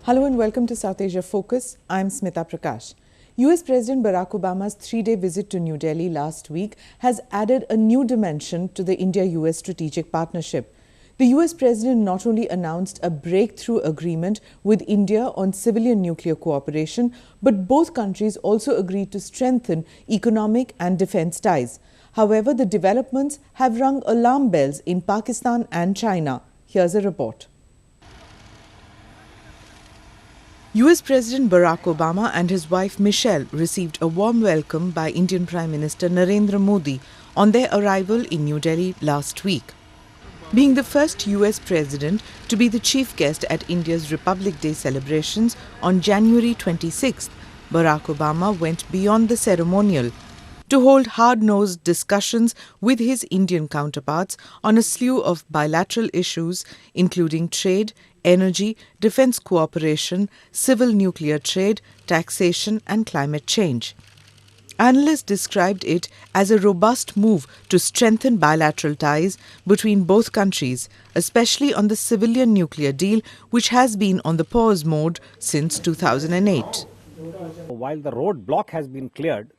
Hello and welcome to South Asia Focus. I'm Smita Prakash. US President Barack Obama's 3-day visit to New Delhi last week has added a new dimension to the India-US strategic partnership. The US President not only announced a breakthrough agreement with India on civilian nuclear cooperation, but both countries also agreed to strengthen economic and defense ties. However, the developments have rung alarm bells in Pakistan and China. Here's a report. US President Barack Obama and his wife Michelle received a warm welcome by Indian Prime Minister Narendra Modi on their arrival in New Delhi last week. Being the first US President to be the chief guest at India's Republic Day celebrations on January 26th, Barack Obama went beyond the ceremonial to hold hard-nosed discussions with his Indian counterparts on a slew of bilateral issues including trade, energy, defense cooperation, civil nuclear trade, taxation and climate change. Analysts described it as a robust move to strengthen bilateral ties between both countries, especially on the civilian nuclear deal, which has been on the pause mode since 2008. While the roadblock has been cleared,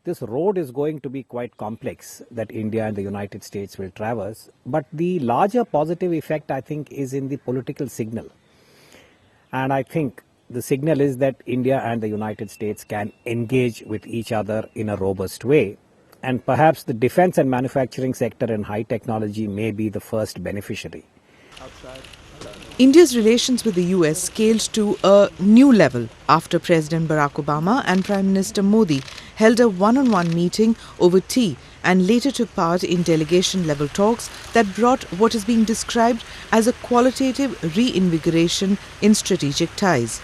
this road is going to be quite complex that India and the United States will traverse. But the larger positive effect, I think, is in the political signal. And I think the signal is that India and the United States can engage with each other in a robust way. And perhaps the defense and manufacturing sector and high technology may be the first beneficiary. India's relations with the US scaled to a new level after President Barack Obama and Prime Minister Modi held a one-on-one meeting over tea and later took part in delegation-level talks that brought what is being described as a qualitative reinvigoration in strategic ties.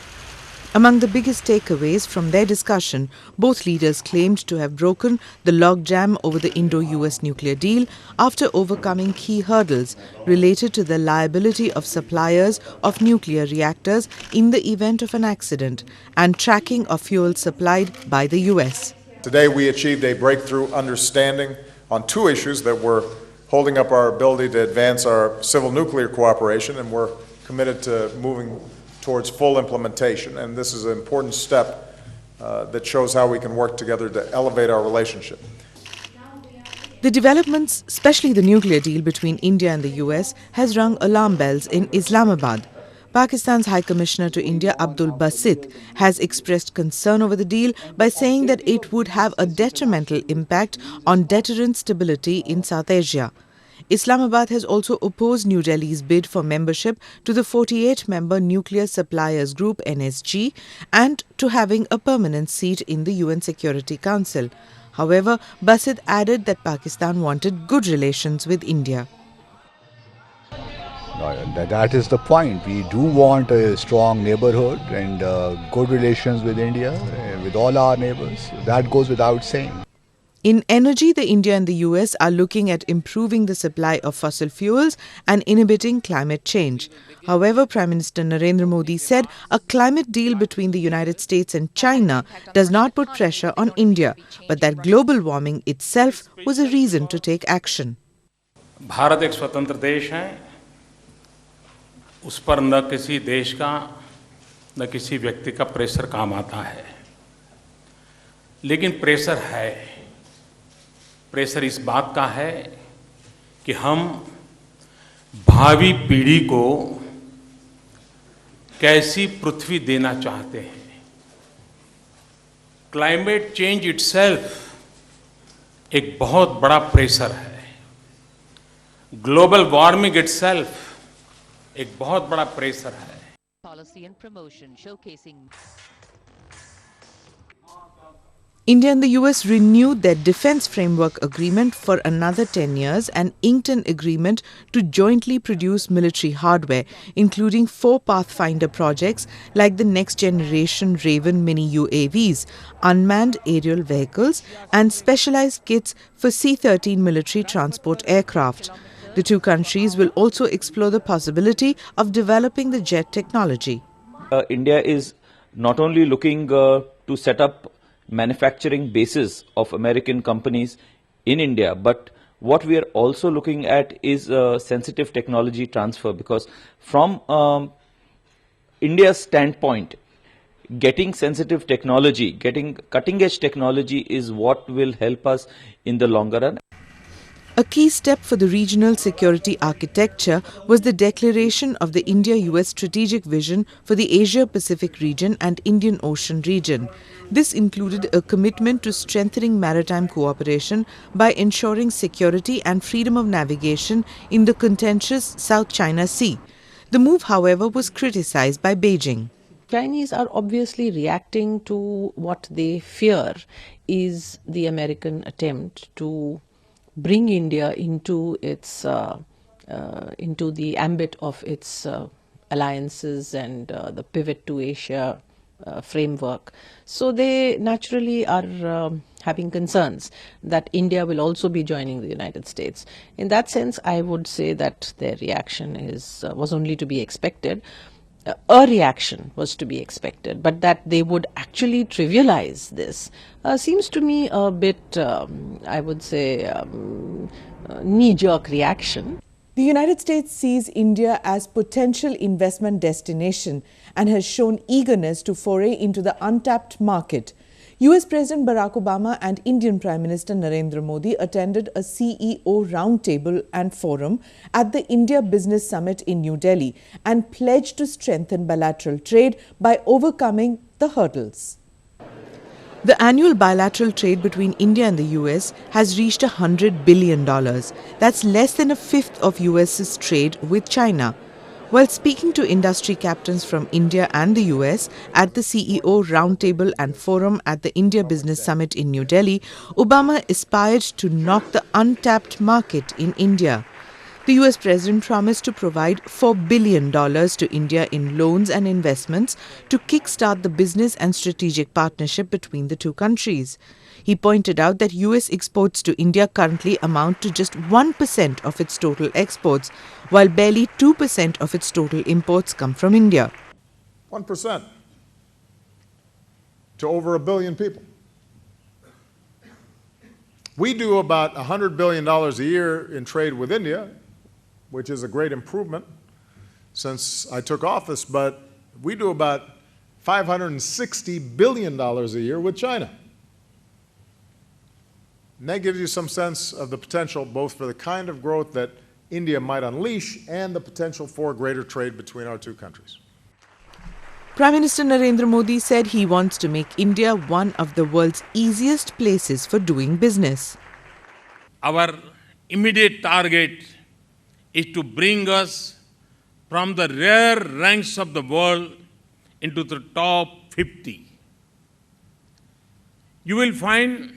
Among the biggest takeaways from their discussion, both leaders claimed to have broken the logjam over the Indo-US nuclear deal after overcoming key hurdles related to the liability of suppliers of nuclear reactors in the event of an accident and tracking of fuel supplied by the US. Today we achieved a breakthrough understanding on two issues that were holding up our ability to advance our civil nuclear cooperation, and we're committed to moving towards full implementation, and this is an important step that shows how we can work together to elevate our relationship. The developments, especially the nuclear deal between India and the US, has rung alarm bells in Islamabad. Pakistan's High Commissioner to India, Abdul Basit, has expressed concern over the deal by saying that it would have a detrimental impact on deterrent stability in South Asia. Islamabad has also opposed New Delhi's bid for membership to the 48-member Nuclear Suppliers Group (NSG) and to having a permanent seat in the UN Security Council. However, Basit added that Pakistan wanted good relations with India. That is the point. We do want a strong neighborhood and good relations with India, with all our neighbors. That goes without saying. In energy, the India and the US are looking at improving the supply of fossil fuels and inhibiting climate change. However, Prime Minister Narendra Modi said a climate deal between the United States and China does not put pressure on India, but that global warming itself was a reason to take action. Bharat एक स्वतंत्र देश है, उस पर न किसी देश का न किसी व्यक्ति का प्रेशर काम आता है, लेकिन प्रेशर है। प्रेशर इस बात का है कि हम भावी पीढ़ी को कैसी पृथ्वी देना चाहते हैं। क्लाइमेट चेंज इटसेल्फ एक बहुत बड़ा प्रेशर है। ग्लोबल वार्मिंग इटसेल्फ एक बहुत बड़ा प्रेशर है। India and the US renewed their defense framework agreement for another 10 years and inked an agreement to jointly produce military hardware, including 4 Pathfinder projects like the next-generation Raven mini UAVs, unmanned aerial vehicles, and specialized kits for C-13 military transport aircraft. The two countries will also explore the possibility of developing the jet technology. India is not only looking to set up manufacturing bases of American companies in India, but what we are also looking at is sensitive technology transfer, because from India's standpoint, getting sensitive technology, getting cutting edge technology is what will help us in the longer run. A key step for the regional security architecture was the declaration of the India-U.S. strategic vision for the Asia-Pacific region and Indian Ocean region. This included a commitment to strengthening maritime cooperation by ensuring security and freedom of navigation in the contentious South China Sea. The move, however, was criticized by Beijing. Chinese are obviously reacting to what they fear is the American attempt to bring India into its into the ambit of its alliances and the pivot to Asia framework. So they naturally are having concerns that India will also be joining the United States. In that sense, I would say that their reaction was only to be expected. A reaction was to be expected, but that they would actually trivialize this seems to me a bit, I would say, knee-jerk reaction. The United States sees India as potential investment destination and has shown eagerness to foray into the untapped market. US President Barack Obama and Indian Prime Minister Narendra Modi attended a CEO roundtable and forum at the India Business Summit in New Delhi and pledged to strengthen bilateral trade by overcoming the hurdles. The annual bilateral trade between India and the US has reached $100 billion. That's less than a fifth of US's trade with China. While speaking to industry captains from India and the US at the CEO Roundtable and Forum at the India Business Summit in New Delhi, Obama aspired to knock the untapped market in India. The US President promised to provide $4 billion to India in loans and investments to kickstart the business and strategic partnership between the two countries. He pointed out that US exports to India currently amount to just 1% of its total exports, while barely 2% of its total imports come from India. 1% to over 1 billion people. We do about $100 billion a year in trade with India, which is a great improvement since I took office, but we do about $560 billion a year with China. And that gives you some sense of the potential both for the kind of growth that India might unleash and the potential for greater trade between our two countries. Prime Minister Narendra Modi said he wants to make India one of the world's easiest places for doing business. Our immediate target is to bring us from the rare ranks of the world into the top 50. You will find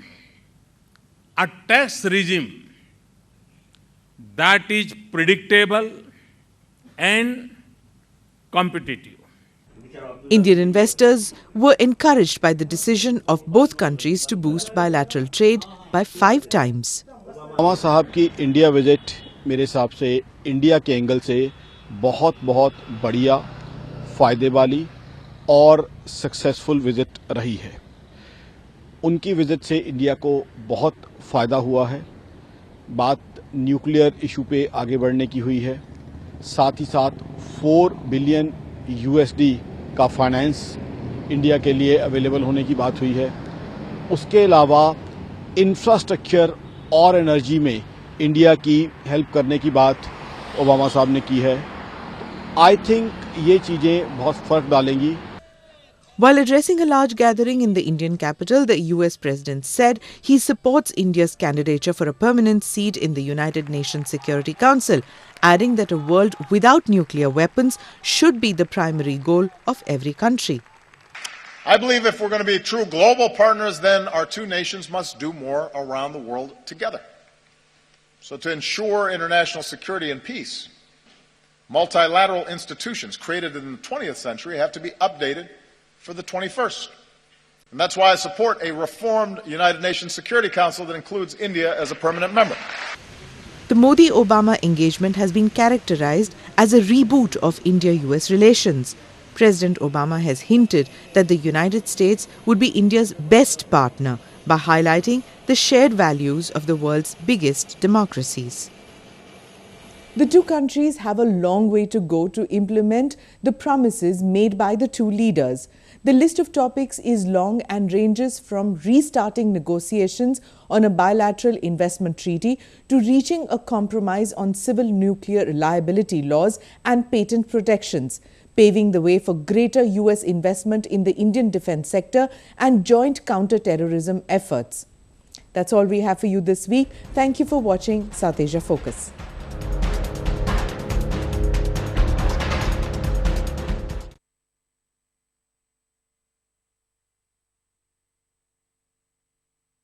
a tax regime that is predictable and competitive. Indian investors were encouraged by the decision of both countries to boost bilateral trade by 5 times. Obama साहब की India visit मेरे हिसाब से India के angle से बहुत बढ़िया, फ़ायदे वाली और सक्सेसफुल विजिट रही है। उनकी विजिट से इंडिया को बहुत फ़ायदा हुआ है। बात न्यूक्लियर इशू पे आगे बढ़ने की हुई है। साथ ही साथ 4 बिलियन USD का फाइनेंस इंडिया के लिए अवेलेबल होने की बात हुई है। उसके अलावा इंफ्रास्ट्रक्चर और एनर्जी में इंडिया की हेल्प करने की बात ओबामा साहब ने की है। आई थिंक ये चीज़ें बहुत फ़र्क डालेंगी। While addressing a large gathering in the Indian capital, the US President said he supports India's candidature for a permanent seat in the United Nations Security Council, adding that a world without nuclear weapons should be the primary goal of every country. I believe if we're going to be true global partners, then our two nations must do more around the world together. So to ensure international security and peace, multilateral institutions created in the 20th century have to be updated for the 21st. And that's why I support a reformed United Nations Security Council that includes India as a permanent member. The Modi-Obama engagement has been characterized as a reboot of India-US relations. President Obama has hinted that the United States would be India's best partner by highlighting the shared values of the world's biggest democracies. The two countries have a long way to go to implement the promises made by the two leaders. The list of topics is long and ranges from restarting negotiations on a bilateral investment treaty to reaching a compromise on civil nuclear liability laws and patent protections, paving the way for greater U.S. investment in the Indian defense sector and joint counter-terrorism efforts. That's all we have for you this week. Thank you for watching South Asia Focus.